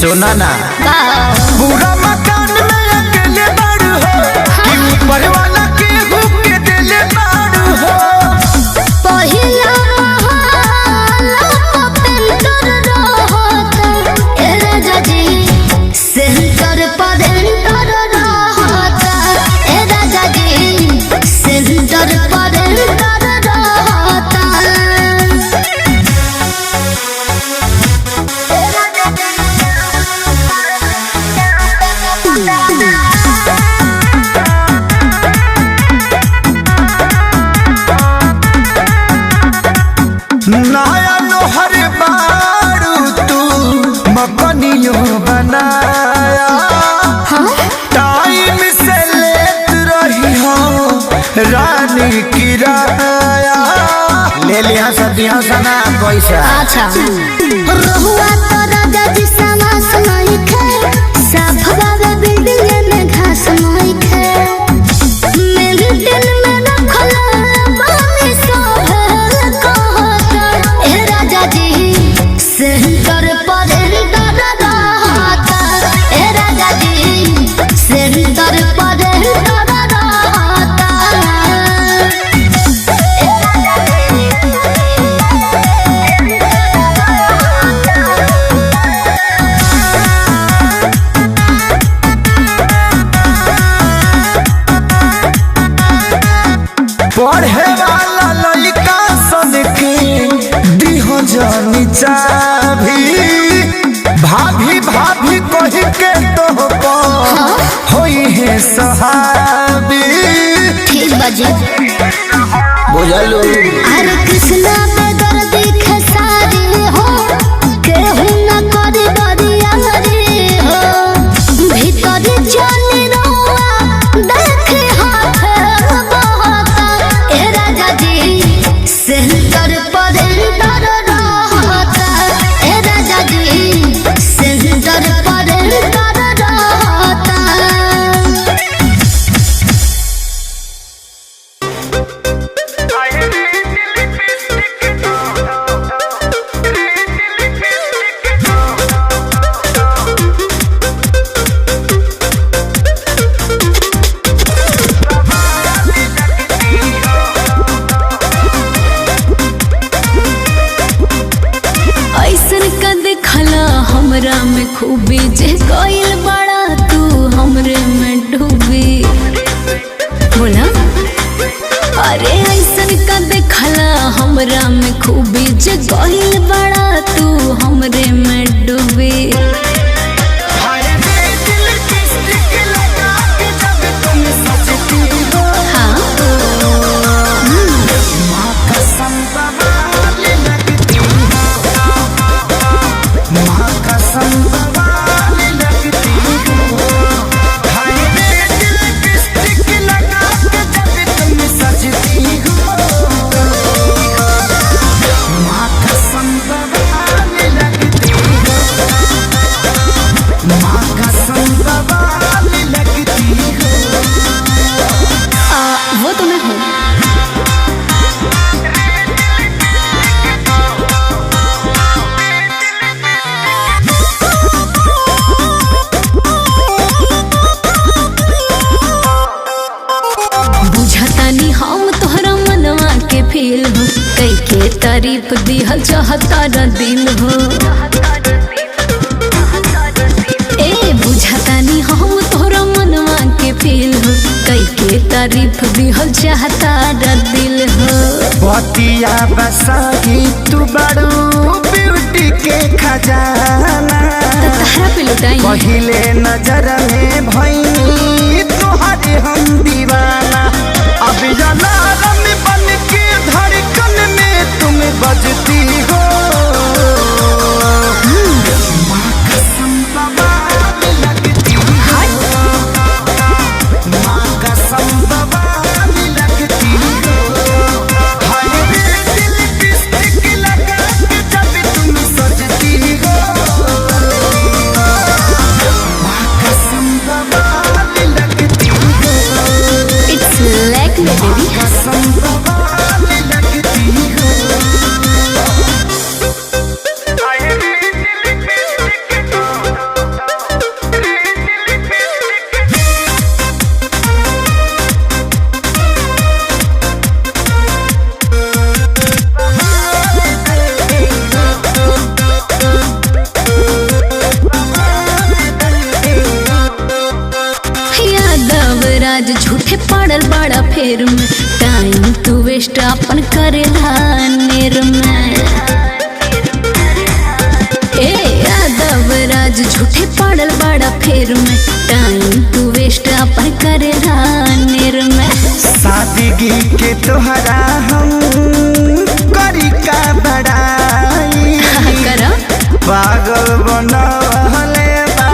सोना ना पूरा मकान में अकेले बाड़ू हो कि ऊपर वाला के भूखे दिले बाड़ू हो। पहिला महला पेंटर रहता ए राजा जी सेंटर पर एंटर रहता ए राजा जी सेंटर पर एंटर रहता। नया लोहर बाड़ू तू मकनियों बनाया टाइम से लेत रही हो रानी किराया ले लिया सदियों सना पैसा। अच्छा रहुआ तो राजा जी समास नहीं खे साफ बाबा बिल्डिंग में घास नहीं खे मेरे दिल में रखल बानी सोहल कहता ए राजा जी सेंटर पर एंटर रहता ए राजा जी सेंटर पर एंटर रहता। पढ़े वाला लड़का सन के दिहो जानी चाभी भाभी भाभी कही के तो होई है सहाबी। ठीक बाजी बुझलू अरे कृष्णा में दर्द दिखे सारी हो केहू न करी दरिया रे हो भीतर जानी रोआ देखे हाथ बहता ए राजा जी सेंटर पर एंटर रहता ए राजा जी सेंटर पर एंटर रहता। ऐसन का देखला हमरा में खूबी जे कोइल बड़ा तू हमरे में डूबी बोला। अरे ऐसन का देखला हमरा में खूबी जे कोइल बड़ा तू हमरे में डूबी। वो तो मैं हूँ। बुझतानी हम तोहरा मनवा के फील हो कई के तारीफ दिहल चाहता न दिल हो ए बुझतानी हम तोहरा मनवा के फील हो कई के तारीफ दिहल चाहता न दिल हो। बतिया बसाही तू बड़ू ब्यूटी के खजाना तहरा पे लुटाई पहिले नजर में भई तोहरे हम दीवाना अब अलार्म बन के धड़कन में तुम बजती हो। माँ कसम नेर में। ए यादव राज झूठे पड़ल बड़ा फेर में, टाइम तू वेस्ट अपन करे नेर में। सादगी के तोहरा हम करी का बड़ाई करो पागल बनवले बा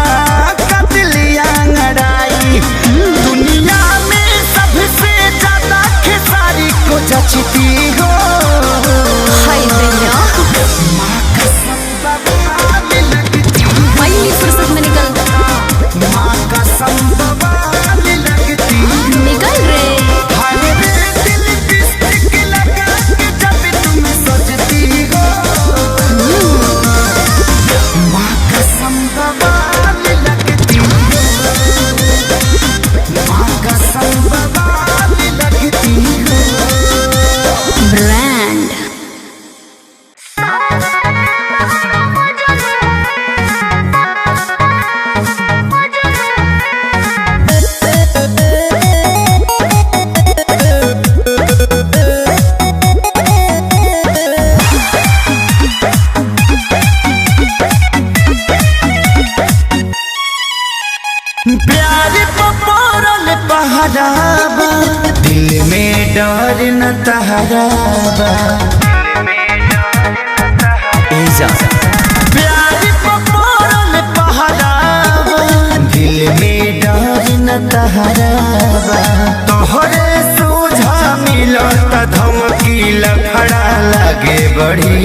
कतलिया लड़ाई। दुनिया में सबसे ज्यादा खेसारी को जचती हो। हाय भैया पहली फुर्सत में निकल माँ का संभवाल लगती निकल रे। हरे दिल लिपस्टिक लगा के जब तुम सजती हो। माँ का संभवाल लगती माँ का संभवाल लगती हो। ब्रांड प्यार पपरल पहरावा दिल में डर न तहरावा। प्यार पपरल पहरावा दिल में डर न तहरावा। तोहरे सोझा मिलत धमकी लफड़ा लगे बड़ी।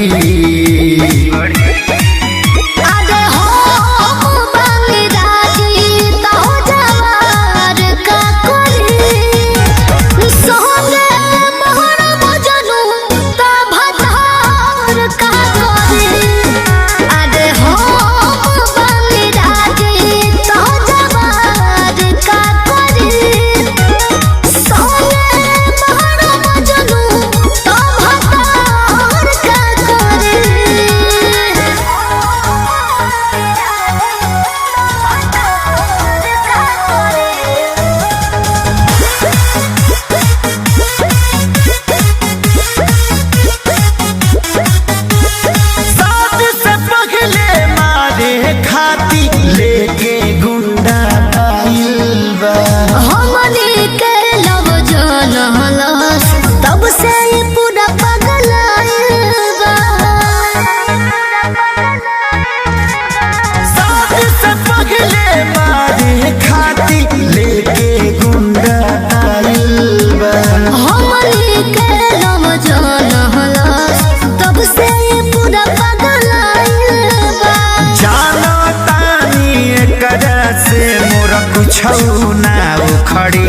छौना उखड़ी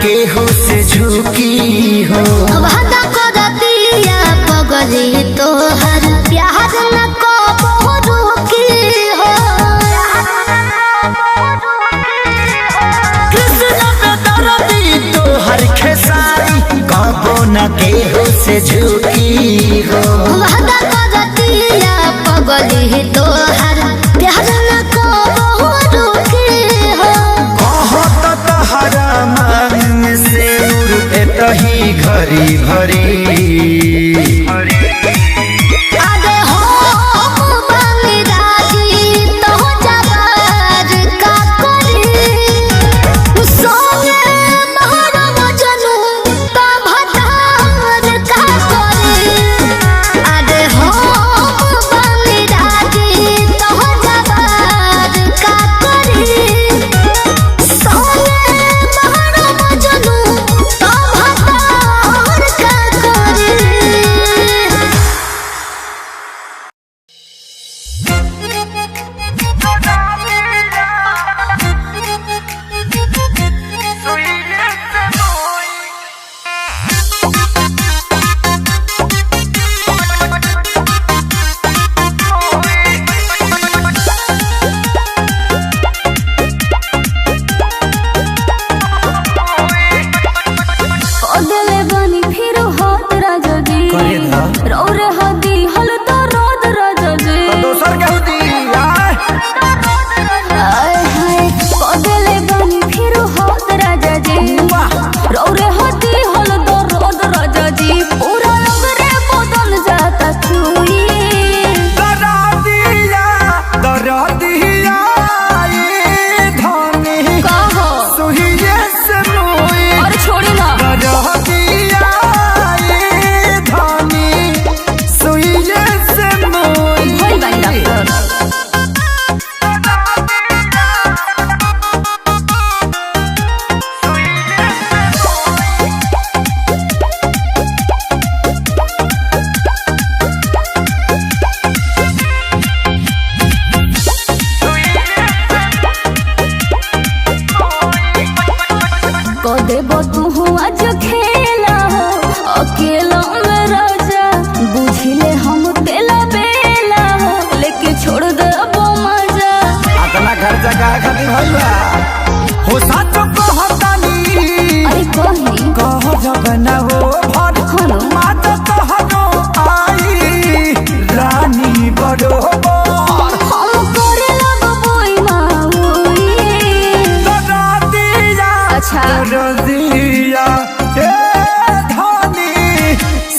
केहू से झुकी हो। वादा कर दिया पगली तोहर प्यार न को रुकी हो। कृष्ण पे दर्दी तोहर खेसारी कबो न केहू से झुकी हो। वादा कर दिया पगली तोहर प्यार न को रुकी हो। कहत तहरा मन से तही घरी भरी। सोने महारा मजनू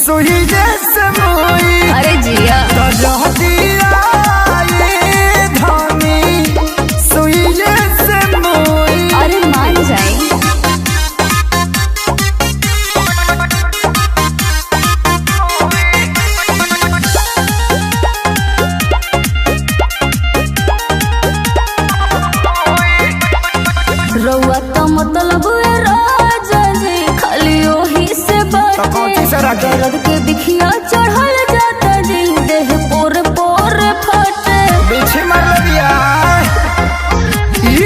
सुई जैसे मोई अरे जिया तो दिया ये धानी सुई जैसे मोई। अरे मान जाए रउआ तो मतलब राजा जी खाली ओही से बाटे दर्द के बिखिया चढ़ल जाता जी देह पोर पोर फटे बिछी मर दिया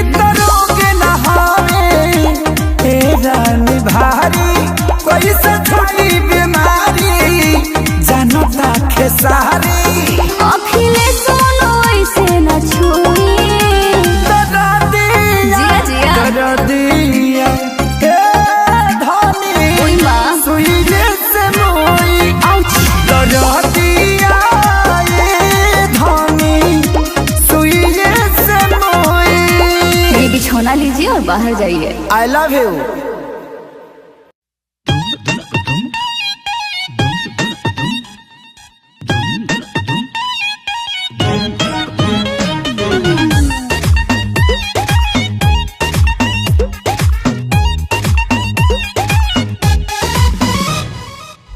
इतरों के नहावे ए रानी भारी कोई से छोटी बीमारी जनता खेसारी अखिले सोनो ऐसे न छुई दिया धानी सुई जैसे मोई दिया ये धानी सुई जैसे मोई। ये बिछौना लीजिए और बाहर जाइए। I love you.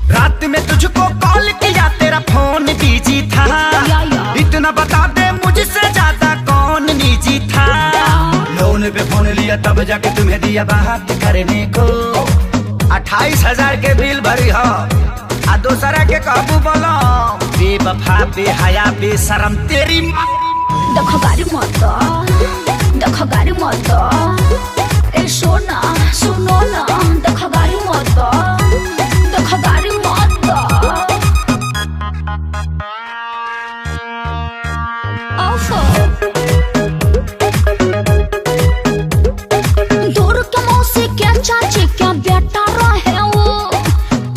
रात में तुझको कॉल किया तेरा फोन बिजी था इतना बता दे मुझसे ज्यादा कौन निजी था। लोन पे फोन लिया तब जाके तुम्हें दिया बात करने को 28,000 के बिल भरी हो आ दूसरा के काबू बोलो बेवफा बेहया बेशरम तेरी माँ। देखो गाड़ी मत देखो गाड़ी मत ए सोना सुनो ना देखो गाड़ी मत देखो गाड़ी मत दूर के मौसी क्या चाची क्या बेटा रहे वो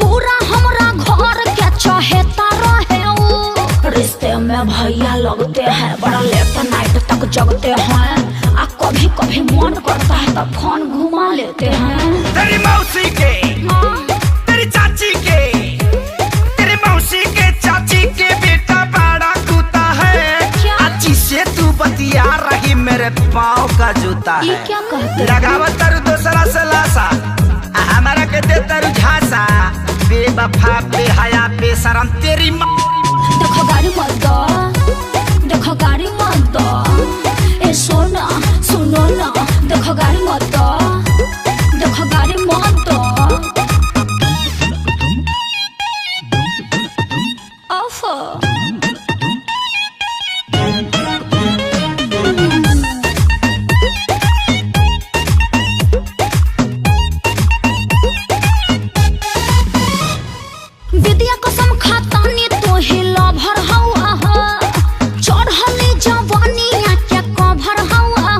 पूरा हमरा घर के चहेता रहे वो रिश्ते में भैया लगते हैं बड़ा लेट नाइट तक जगते हैं आ कभी कभी मन करता है तो फोन घुमा लेते हैं। तेरी मौसी के तेरी चाची के तेरी मौसी के चाची के बेटा बड़ा कूता है अच्छी से तू बतिया रही मेरे पाँव का जूता है। ये क्या कहते हैं? लगावत तरु दूसरा से लासा हमारा के दे तरु झांसा बेवफा बेहया बेशरम तेरी माँ। देखो गाड़ी मत देखो गाड़ी मत ए सोना सुनो ना देखो गाड़ी मत देखो गाड़ी मत ऑफ विद्या कसम खाता ने तो हिला भर हवा चढ़ली जवानी क्या कभर हवा।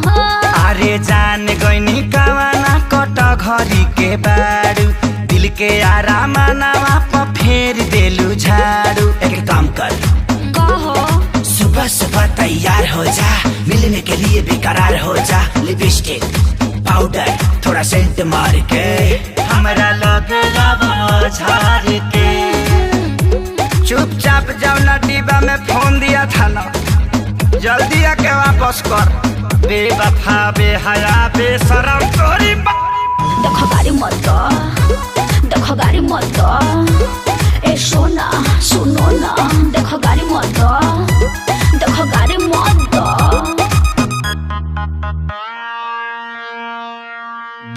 अरे जान गईनी कवाना कट घरी के बारू दिल के आराम नवा पर फेर देलू झाड़ू। एक काम कर कहो सुबह सुबह तैयार हो जा मिलने के लिए बेकरार हो जा लिपस्टिक पाउडर थोड़ा सेंट मार के हमरा लगे झाड़ के चुपचाप जाओ ना डिब्बा में फोन दिया था ना जल्दी आके वापस कर बेवफा बेहया बेशरम तोरी देखो गाड़ी मत देखो गाड़ी मत ए सोना सुनो ना देखो गाड़ी मत देखो गाड़ी मत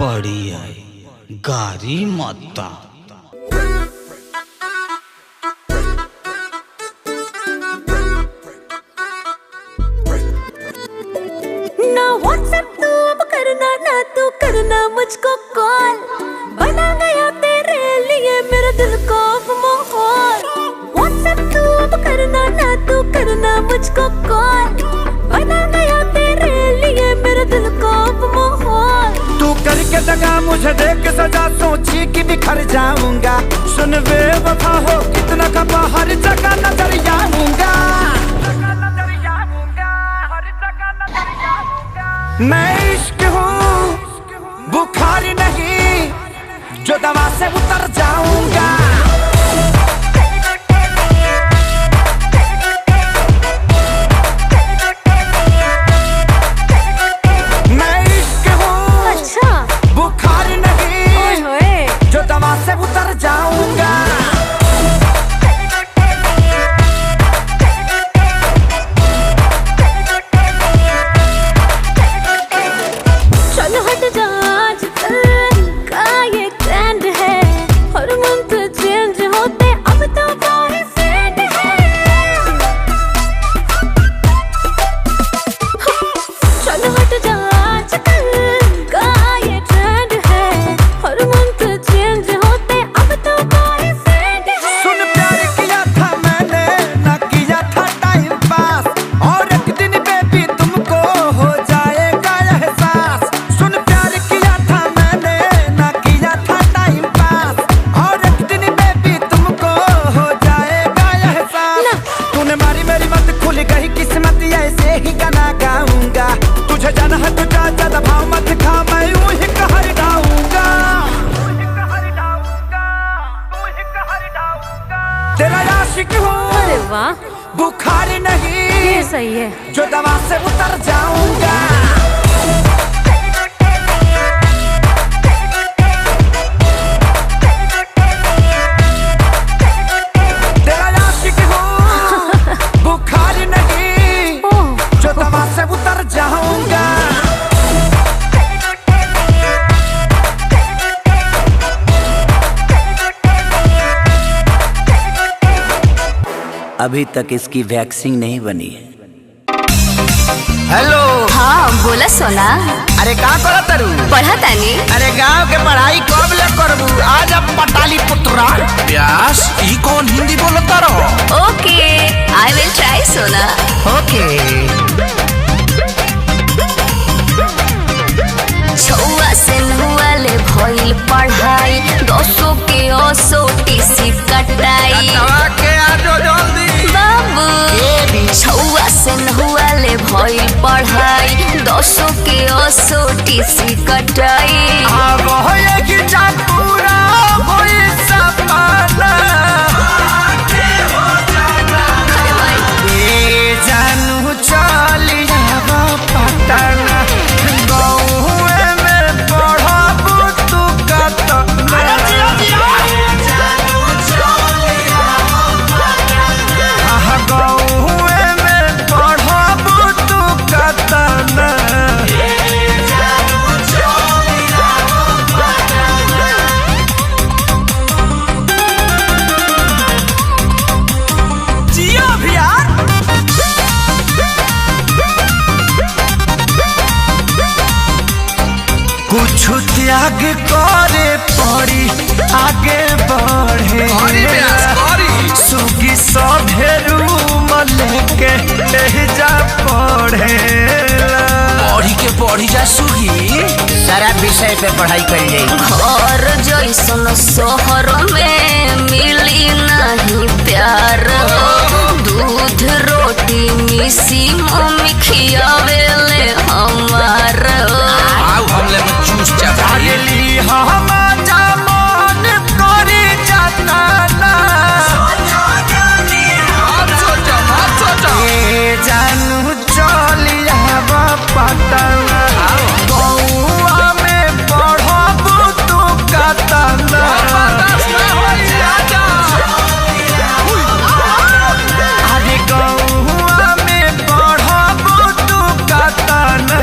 बड़ी आई गाड़ी मत। ना व्हाट्सएप तू अब करना ना तू करना मुझको कॉल बना गया तेरे लिए मेरे दिल को माहौल। व्हाट्सएप तू अब करना ना तू करना मुझको कॉल बना गया तेरे लिए मेरे दिल को माहौल। तू करके दगा मुझे देख सजा सोची कि बिखर जाऊंगा सुन बेवफा हो कितना खपा हर जगह नजर आऊंगा। मैं इश्क हूँ बुखार नहीं जो दवा से उतर जाऊंगा। अब तो बॉयफ्रेंड है। चलो हट जा आजकल का ये ट्रेंड है, हर मंथ चेंज होते अब तो बॉयफ्रेंड है। सुन प्यार किया था मैंने ना किया था टाइम पास, और एक दिन बेबी तुमको हो जाएगा एहसास। सुन प्यार किया था मैंने ना किया था टाइम पास, और एक दिन बेबी तुमको हो जाएगा एहसास। तूने मारी मेरी मत खुल गई किस्मत, ऐसे ही गाना गाऊंगा। तुझे जाना है तो जा, ज्यादा भाव मत खा, मैं यूं ही कहर गाऊंगा। तेरा आशिक हूँ, अरे वाह, बुखार नहीं ये सही है। जो दवा से उतर जाऊंगा। तेरा आशिक हूँ, बुखार नहीं जो दवा से उतर जाऊंगा। अभी तक इसकी वैक्सीन नहीं बनी है। हेलो, हाँ बोला सोना, अरे का करा तरू? पढ़ा तानी। अरे गांव के पढ़ाई कब ले करबू? आज अब पटाली पुत्रा। व्यास ई कौन हिंदी बोलता रहो? ओके, आई विल ट्राई सोना। ओके। छुआ से नुआले भइल पढ़ाई, 200 के 80 टीसी कटाई। के आजो जल्दी बाबू छुआ से नुआले भइल पढ़ाई, 200 के 80 टीसी कटाई। अब होए कि चाँद पूरा होए सपना, ए जानू चली जावा पटना। गौए में पढ़बू तू कतना, आहा गौए में पढ़बू तू कतना। जियो भैया। कुछ त्याग करे पड़ी आगे बढ़े, सुगी सभे रूम लेके जा पढ़े। पढ़ी के पढ़ी जा सुगी, सारा विषय पे पढ़ाई करी जाए। घर जैसन शहर में मिली नहीं प्यार, दूध रोटी मिसी मम्मी खियावेले हमार। आओ हमले में चूस जा भाई। अगली हम जामन करी जाता ना, ए जानू चलिया पटना। गौआ में पढ़बू तू कतना, अरे गौआ में पढ़बू तू कतना।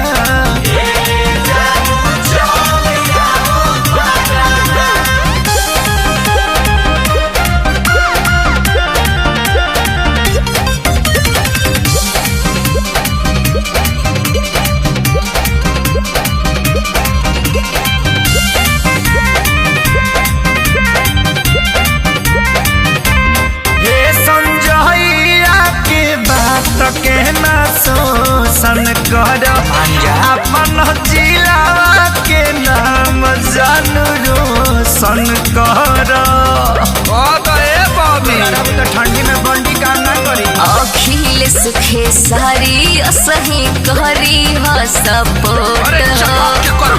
ये संजइया के बात के ना शोषण कर, अपन जिला के नाम जानू रोशन कर। ठंडी में बंडी का ना करी। अखिलेश खेसारी सही करी ह सपोर्ट,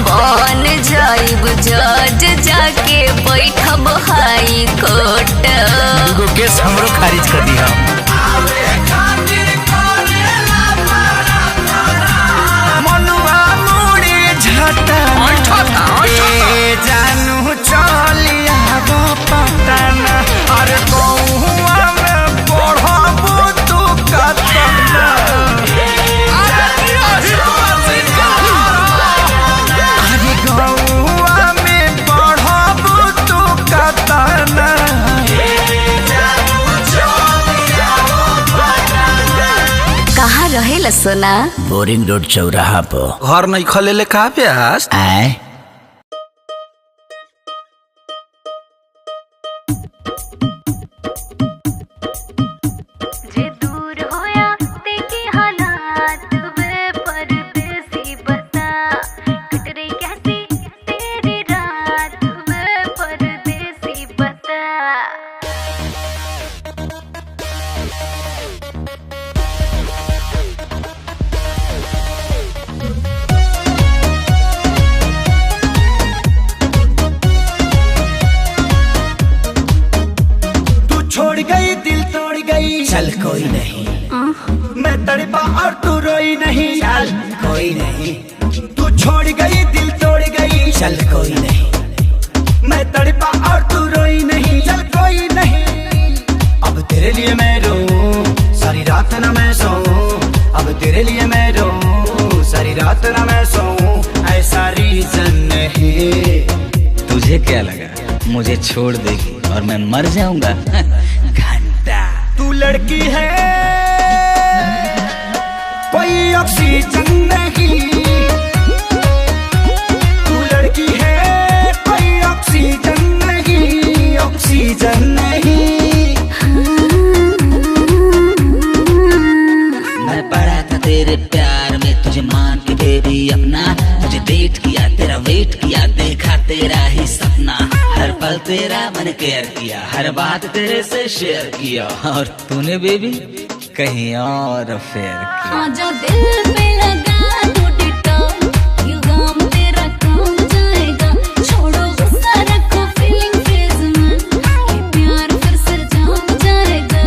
बन जाइब जज जाके बैठब हाई कोर्ट। केस हमरो खारिज कर दी हम। मनुआ मुड़ी झटा ए जानू चलिया पटना, अरे गौआ में पढ़बू तू कतना। अरे गौआ में पढ़बू तू कतना। रहेला सोना? बोरिंग रोड चौराहा पर। घर नहीं खले ले कहा प्यास आए जे दूर होया देखी हालात वे परदेसी बता कट रही कैसी तेरी रात वे परदेसी बता। तू छोड़ गई दिल तोड़ गई चल कोई नहीं मैं तड़पा और तू रोई नहीं चल कोई नहीं तू छोड़ गई दिल तोड़ गई चल कोई नहीं मैं तड़पा और तू रोई नहीं चल कोई नहीं अब तेरे लिए मैं रो सारी रात ना मैं सोऊं अब तेरे लिए मैं रो सारी रात ना मैं सोऊं ऐसा रीजन नहीं। तुझे क्या लगा मुझे छोड़ देगी और मैं मर जाऊंगा? घंटा तू लड़की है कोई ऑक्सीजन नहीं तू लड़की है कोई ऑक्सीजन नहीं ऑक्सीजन नहीं। मैं पड़ा था तेरे प्यार में तुझे मान के बेबी अपना तुझे डेट किया तेरा वेट किया देखा तेरा ही सपना हर पल तेरा मैंने केयर किया हर बात तेरे से शेयर किया और तूने बेबी कहीं और फेयर किया। आजा दिल पे लगा दो डिटॉल ये गम तेरा काम जाएगा छोड़ो गुस्सा रखो फीलिंग फेज में ये प्यार फिर से जाम जाएगा।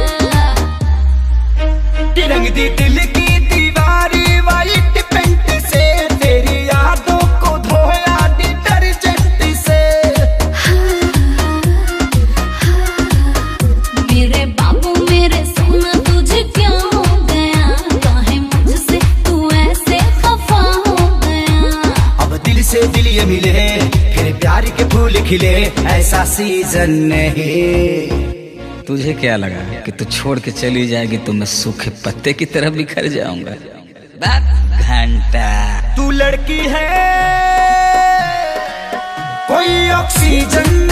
रंग दी दिल की दीवारी वाइट पेंट से तेरी यादों को धोया डिटर्जेंट से। मेरे बाबू मेरे सोना तुझे क्या हो गया काहे मुझसे तू ऐसे खफा हो गया। अब दिल से दिल ये मिले फिर प्यार के फूल खिले ऐसा सीजन नहीं। तुझे क्या लगा कि तू छोड़ के चली जाएगी तो मैं सूखे पत्ते की तरह बिखर जाऊंगा? घंटा तू लड़की है कोई ऑक्सीजन